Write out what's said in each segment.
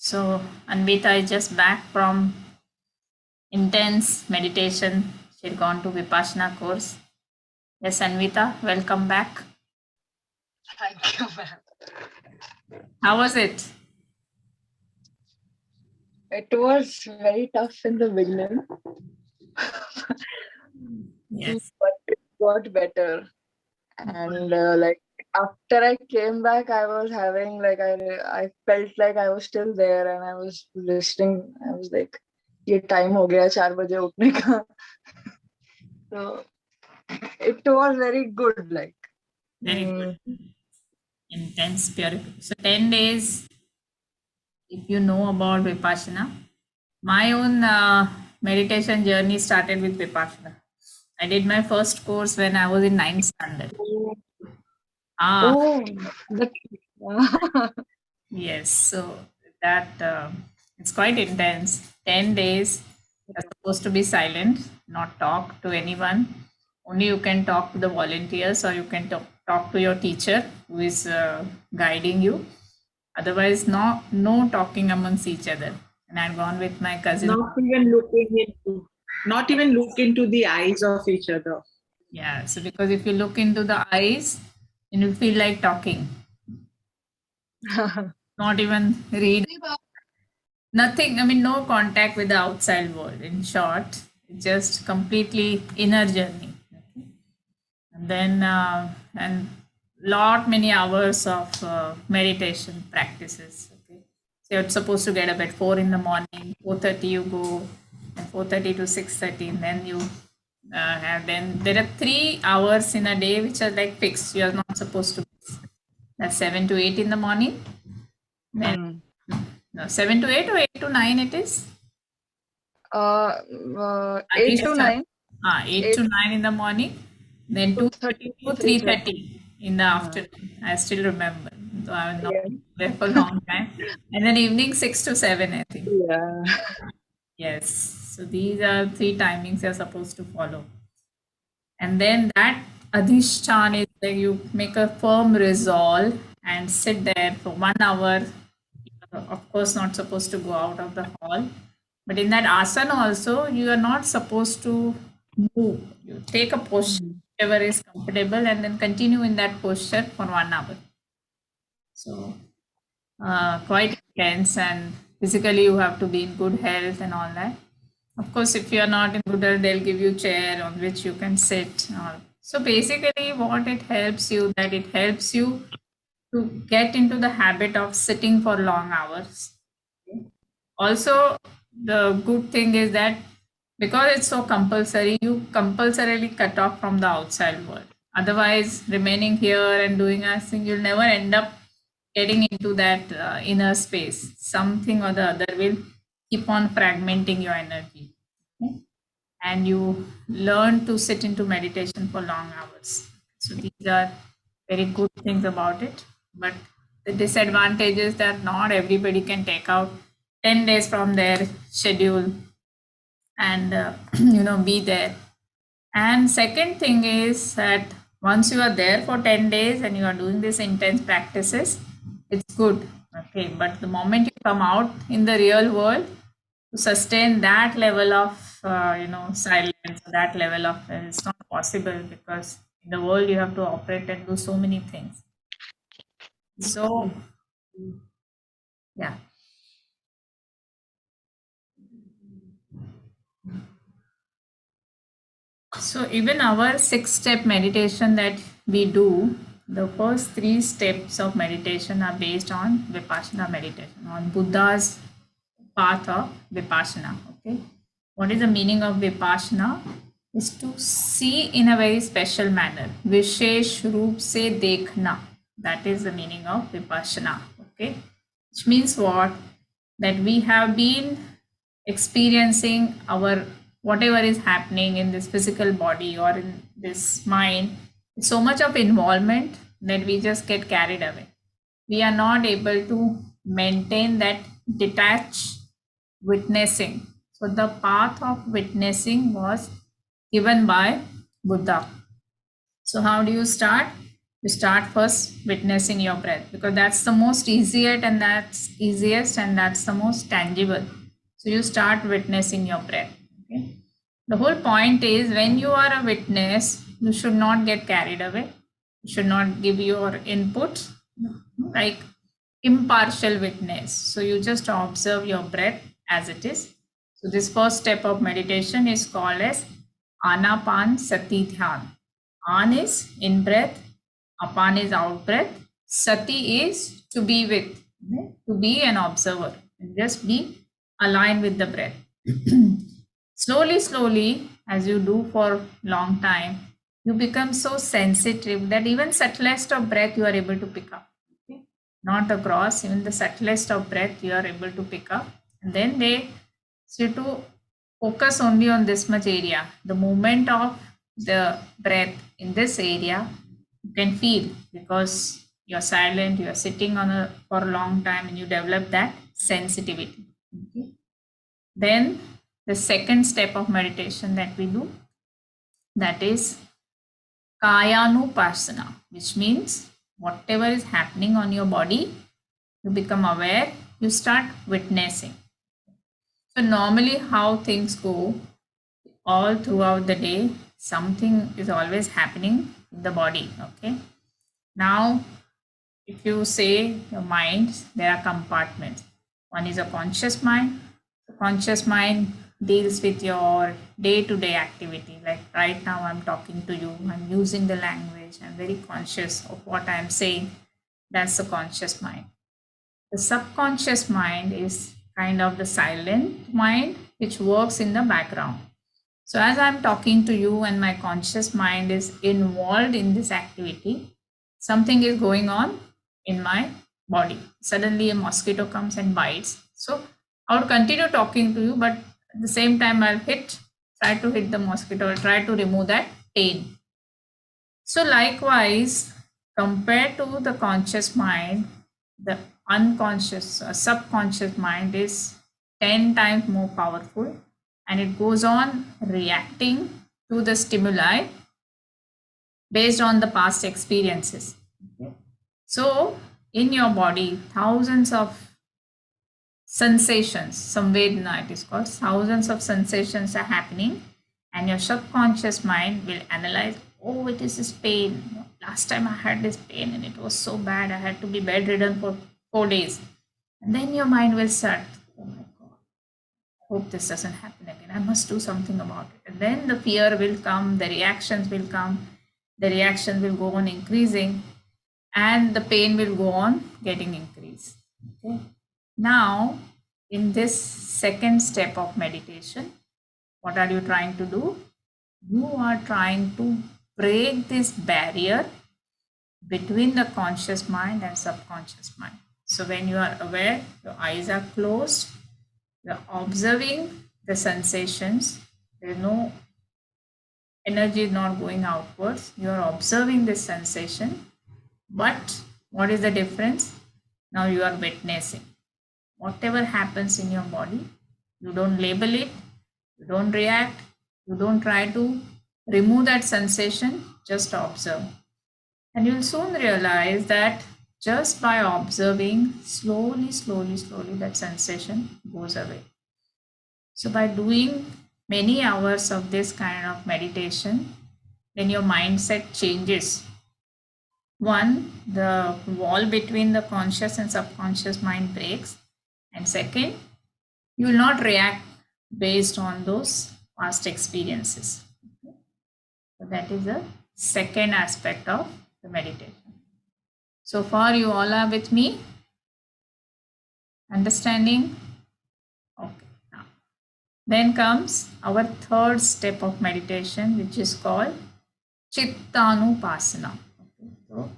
So Anvita is just back from intense meditation. She'd gone to Vipassana course. Yes, Anvita, welcome back. Thank you, ma'am. How was it? It was very tough in the beginning, Yes. but it got better. And like after I came back, I was having like I felt like I was still there, and I was listening. I was like, "ये time हो गया 4 बजे उठने का." So it was very good. Like, Very mm, good. Intense purification. So 10 days, if you know about Vipassana, my own meditation journey started with Vipassana. I did my first course when I was in ninth standard. oh, Ah, oh, that, yes. So that it's quite intense. 10 days, you're supposed to be silent, not talk to anyone. Only you can talk to the volunteers or you can talk to your teacher who is guiding you. Otherwise, no talking amongst each other. And I'd gone with my cousin. Not even look into the eyes of each other. Yeah. So because if you look into the eyes, then you feel like talking. Not even read. Nothing. I mean, no contact with the outside world. In short, it's just completely inner journey. Okay? And then and lot many hours of meditation practices. Okay, so you're supposed to get up at 4 in the morning. 4:30 you go, and 4:30 to 6:30, and then you have. Then there are 3 hours in a day which are like fixed. You are not supposed to miss. That's 7 to 8 in the morning. Then mm. no, 7 to 8 or 8 to 9 it is. Eight to nine. 8 to Eight 9 in the morning, then 2:30 2:30 to to 3:30. 3:30 in the afternoon. I still remember. So I was not Yeah. there for a long time. And then evening 6 to 7, I think. Yeah. Yes. So these are 3 timings you're supposed to follow. And then that adhishchan is like you make a firm resolve and sit there for 1 hour. Of course, not supposed to go out of the hall. But in that asana also, you are not supposed to move. You take a posture, whichever is comfortable, and then continue in that posture for 1 hour. So quite intense, and physically you have to be in good health and all that. Of course, if you are not in good health, they'll give you chair on which you can sit. So basically, what it helps you that it helps you to get into the habit of sitting for long hours. Also, the good thing is that because it's so compulsory, you compulsorily cut off from the outside world. Otherwise, remaining here and doing a thing, you'll never end up getting into that inner space. Something or the other will keep on fragmenting your energy. Okay? And you learn to sit into meditation for long hours. So these are very good things about it. But the disadvantage is that not everybody can take out 10 days from their schedule and be there. And second thing is that once you are there for 10 days and you are doing these intense practices, it's good. Okay. But the moment you come out in the real world, to sustain that level of silence, that level of it's not possible because in the world you have to operate and do so many things. So yeah. So even our 6-step meditation that we do, the first 3 steps of meditation are based on Vipassana meditation, on Buddha's path of Vipassana. Okay. What is the meaning of Vipassana? Is to see in a very special manner. Vishesh Roop Se Dekhna. That is the meaning of Vipassana. Okay. Which means what? That we have been experiencing our whatever is happening in this physical body or in this mind, so much of involvement that we just get carried away. We are not able to maintain that detached witnessing. So the path of witnessing was given by Buddha. So how do you start? You start first witnessing your breath, because that's the most easiest and that's the most tangible. So you start witnessing your breath. Okay. The whole point is, when you are a witness, you should not get carried away. You should not give your input like impartial witness. So you just observe your breath as it is. So this first step of meditation is called as Anapan Sati Dhyan. An is in breath, Apan is out breath, Sati is to be with, okay? To be an observer, just be aligned with the breath. Slowly, as you do for long time, you become so sensitive that even subtlest of breath you are able to pick up. Okay? Not across, even the subtlest of breath you are able to pick up. And then so to focus only on this much area. The movement of the breath in this area you can feel, because you're silent, you're sitting for a long time, and you develop that sensitivity. Okay? Then the second step of meditation that we do, that is Kayanupasana, which means whatever is happening on your body, you become aware, you start witnessing. So normally how things go, all throughout the day, something is always happening in the body. Okay. Now, if you say your mind, there are compartments. One is a conscious mind. The conscious mind deals with your day-to-day activity. Like right now, I'm talking to you, I'm using the language, I'm very conscious of what I'm saying. That's the conscious mind. The subconscious mind is kind of the silent mind, which works in the background. So as I'm talking to you and my conscious mind is involved in this activity, something is going on in my body. Suddenly a mosquito comes and bites. So I would continue talking to you, but at the same time I'll try to hit the mosquito, try to remove that pain. So likewise, compared to the conscious mind, the unconscious subconscious mind is 10 times more powerful, and it goes on reacting to the stimuli based on the past experiences. Okay. So in your body, thousands of sensations, samvedana it is called, thousands of sensations are happening, and your subconscious mind will analyze, oh, it is this pain. Last time I had this pain and it was so bad, I had to be bedridden for 4 days. And then your mind will start, oh my God, I hope this doesn't happen again. I must do something about it. And then the fear will come, the reactions will come, the reaction will go on increasing, and the pain will go on getting increased. Okay. Now, in this second step of meditation, what are you trying to do? You are trying to break this barrier between the conscious mind and subconscious mind. So when you are aware, your eyes are closed, you're observing the sensations, there is no energy is not going outwards, you're observing this sensation. But what is the difference? Now you are witnessing. Whatever happens in your body, you don't label it, you don't react, you don't try to remove that sensation, just observe. And you'll soon realize that just by observing, slowly, that sensation goes away. So by doing many hours of this kind of meditation, then your mindset changes. One, the wall between the conscious and subconscious mind breaks. And second, you will not react based on those past experiences. So that is the second aspect of the meditation. So far, you all are with me? Understanding? Okay. Now, then comes our third step of meditation, which is called Chittanupasana. Okay. So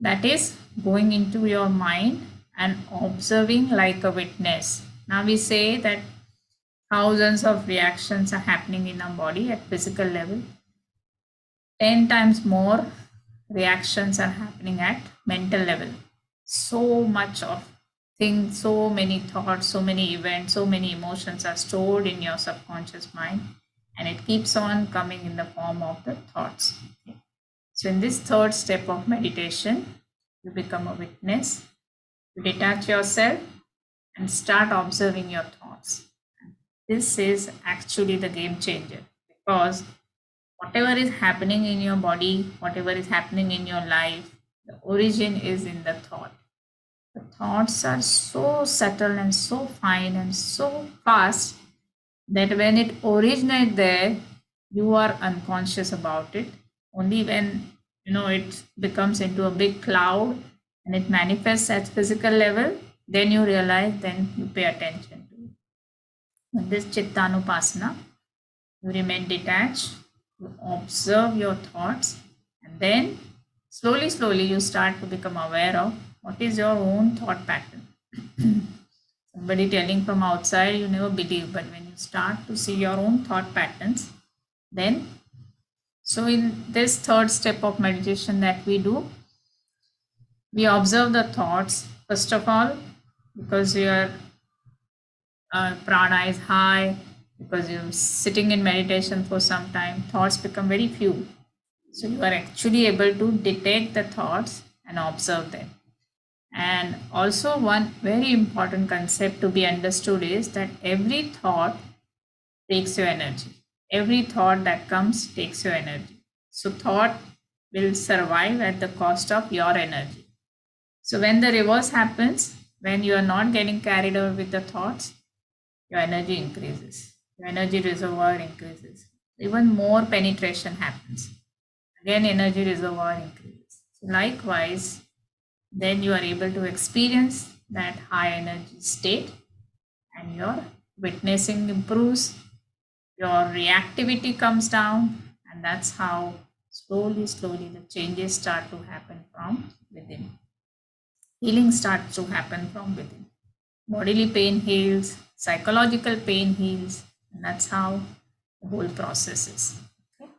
that is going into your mind and observing like a witness. Now we say that thousands of reactions are happening in our body at physical level. 10 times more reactions are happening at mental level. So much of things, so many thoughts, so many events, so many emotions are stored in your subconscious mind, and it keeps on coming in the form of the thoughts. Okay. So, in this third step of meditation, you become a witness, you detach yourself and start observing your thoughts. This is actually the game changer because whatever is happening in your body, whatever is happening in your life, the origin is in the thought. The thoughts are so subtle and so fine and so fast that when it originates there, you are unconscious about it. Only when it becomes into a big cloud and it manifests at physical level, then you realize, then you pay attention to it. In this Chittanupasana, you remain detached, you observe your thoughts, and then slowly, slowly you start to become aware of what is your own thought pattern. Somebody telling from outside, you never believe, but when you start to see your own thought patterns, then so in this third step of meditation that we do, we observe the thoughts first of all because your prana is high, because you're sitting in meditation for some time, thoughts become very few. So you are actually able to detect the thoughts and observe them. And also, one very important concept to be understood is that every thought takes your energy. Every thought that comes takes your energy. So, thought will survive at the cost of your energy. So, when the reverse happens, when you are not getting carried away with the thoughts, your energy increases, your energy reservoir increases. Even more penetration happens. Again, energy reservoir increases. So likewise, then you are able to experience that high energy state and your witnessing improves, your reactivity comes down, and that's how slowly, slowly the changes start to happen from within. Healing starts to happen from within. Bodily pain heals, psychological pain heals, and that's how the whole process is. Okay?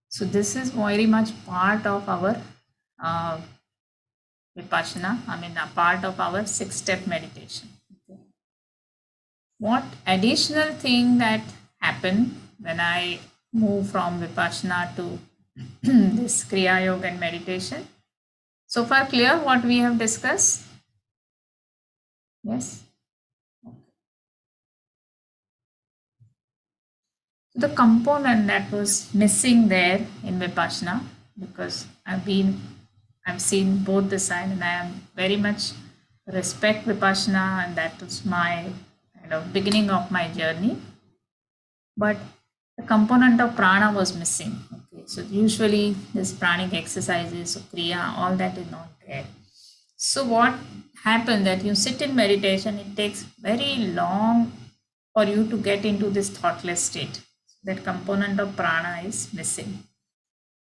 So, this is very much part of our uh, Vipassana, a part of our 6 step meditation. Okay. What additional thing that happened when I move from Vipassana to this Kriya Yoga and meditation? So far clear what we have discussed? Yes? The component that was missing there in Vipassana, because I've seen both the side and I am very much respect Vipassana, and that was my beginning of my journey. But the component of prana was missing. Okay, so usually this pranic exercises, so kriya, all that is not there. So what happened that you sit in meditation, it takes very long for you to get into this thoughtless state. That component of prana is missing.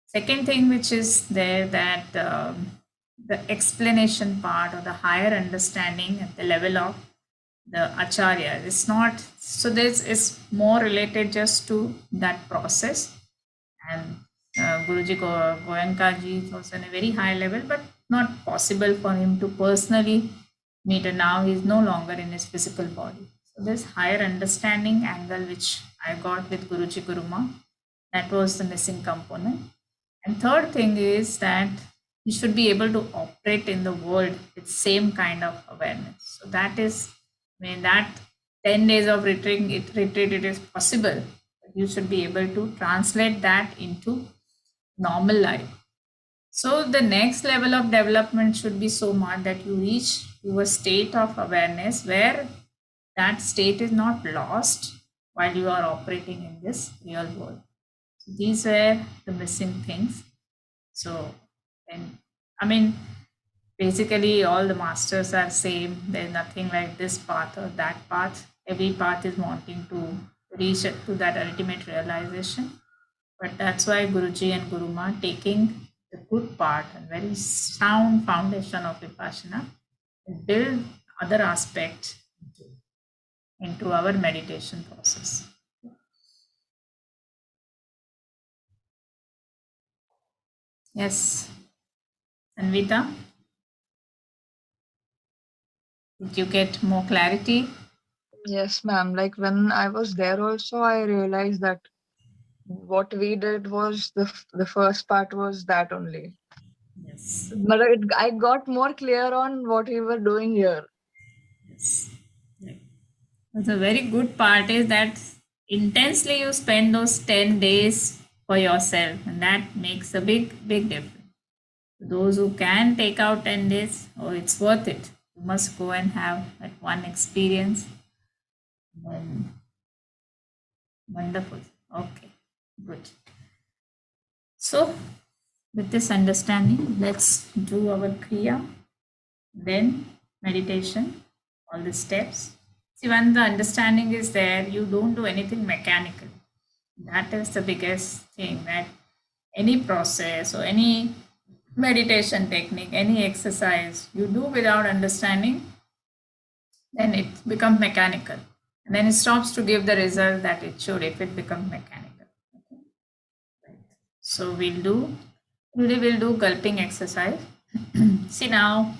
Second thing which is there, that the explanation part or the higher understanding at the level of the acharya is not, so this is more related just to that process. And Guruji Goenka ji is also in a very high level, but not possible for him to personally meet, and now he is no longer in his physical body. So this higher understanding angle which I got with Guruji Guruma, that was the missing component. And third thing is that you should be able to operate in the world with same kind of awareness. So that is, that 10 days of retreat, it is possible. But you should be able to translate that into normal life. So the next level of development should be so much that you reach to a state of awareness where that state is not lost while you are operating in this real world. So these were the missing things. So, and basically all the masters are same. There's nothing like this path or that path. Every path is wanting to reach to that ultimate realization. But that's why Guruji and Guruma taking the good part and very sound foundation of Vipassana and build other aspects into our meditation process. Yes, Anvita, did you get more clarity? Yes, ma'am. Like when I was there also, I realized that what we did was the first part was that only. Yes. But I got more clear on what we were doing here. Yes. Yeah. The very good part is that intensely you spend those 10 days for yourself, and that makes a big difference. Those who can take out 10 days, oh, it's worth it. You must go and have that one experience. Um, Wonderful. Okay, good. So, with this understanding, let's do our Kriya, then meditation, all the steps. See, when the understanding is there, you don't do anything mechanical. That is the biggest thing, that any process or any meditation technique, any exercise you do without understanding, then it becomes mechanical. And then it stops to give the result that it should if it becomes mechanical. Okay. Right. So today we'll do gulping exercise. See now,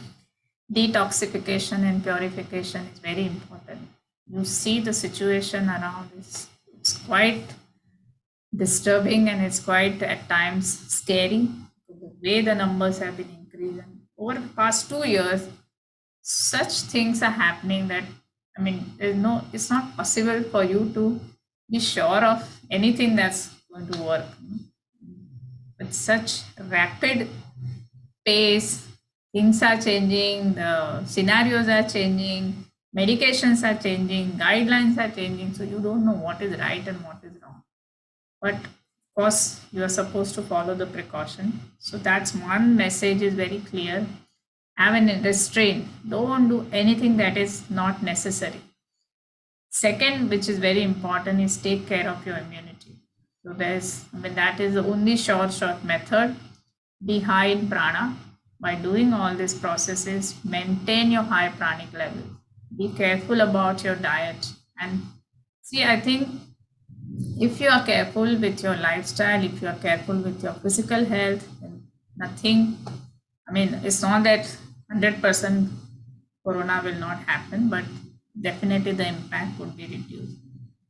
detoxification and purification is very important. You see the situation around it's quite disturbing and it's quite at times scary. The way the numbers have been increasing over the past 2 years, such things are happening that I mean, it's not possible for you to be sure of anything that's going to work. With such rapid pace, things are changing, the scenarios are changing, medications are changing, guidelines are changing, so you don't know what is right and what is wrong. But of course, you are supposed to follow the precaution. So that's one message is very clear. Have an restraint. Don't do anything that is not necessary. Second, which is very important, is take care of your immunity. So that is the only short method behind prana. By doing all these processes, maintain your high pranic level. Be careful about your diet. And see, I think if you are careful with your lifestyle, if you are careful with your physical health, then nothing, I mean, it's not that 100% corona will not happen, but definitely the impact would be reduced.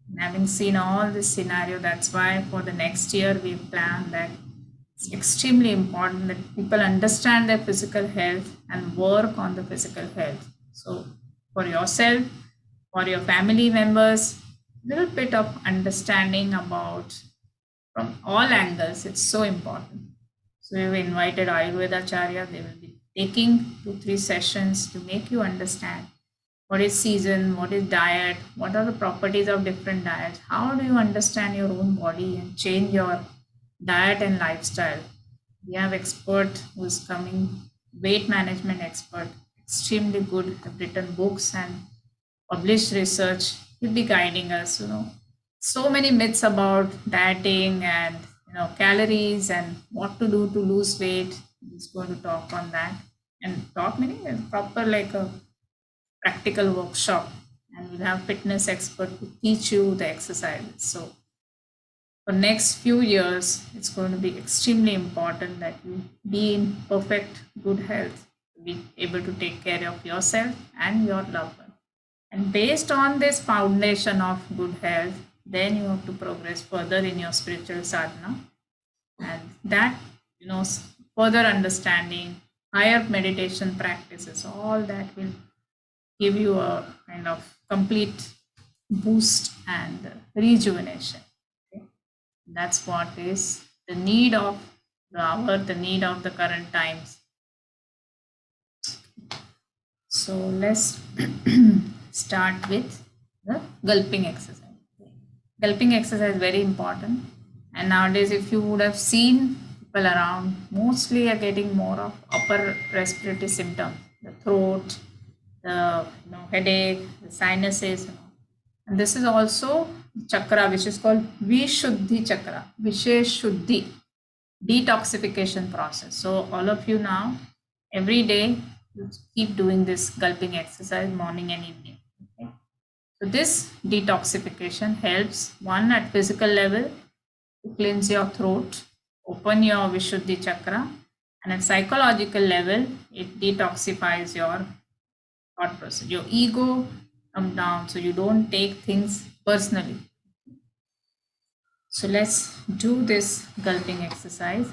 And having seen all this scenario, that's why for the next year we plan that it's extremely important that people understand their physical health and work on the physical health. So for yourself, for your family members, little bit of understanding about from all angles, it's so important. So we've invited Ayurveda Acharya. They will be taking 2-3 sessions to make you understand what is season, what is diet, what are the properties of different diets, how do you understand your own body and change your diet and lifestyle. We have expert who's coming, weight management expert, extremely good, have written books and published research. He'll be guiding us, so many myths about dieting and calories and what to do to lose weight. He's going to talk on that and talk meaning a proper like a practical workshop, and we'll have fitness expert to teach you the exercises. So for next few years, it's going to be extremely important that you be in perfect good health, to be able to take care of yourself and your loved one. And based on this foundation of good health, then you have to progress further in your spiritual sadhana. And that, further understanding, higher meditation practices, all that will give you a kind of complete boost and rejuvenation. Okay? That's what is the need of the hour, the need of the current times. So let's start with the gulping exercise. Gulping exercise is very important. And nowadays, if you would have seen people around, mostly are getting more of upper respiratory symptoms, the throat, the headache, the sinuses. And this is also chakra, which is called Vishuddhi chakra, Vishesh Shuddhi, detoxification process. So all of you now, every day, you keep doing this gulping exercise morning and evening. Okay? So this detoxification helps one at physical level to cleanse your throat, open your Vishuddhi chakra, and at psychological level, it detoxifies your thought process. Your ego come down, so you don't take things personally. So let's do this gulping exercise.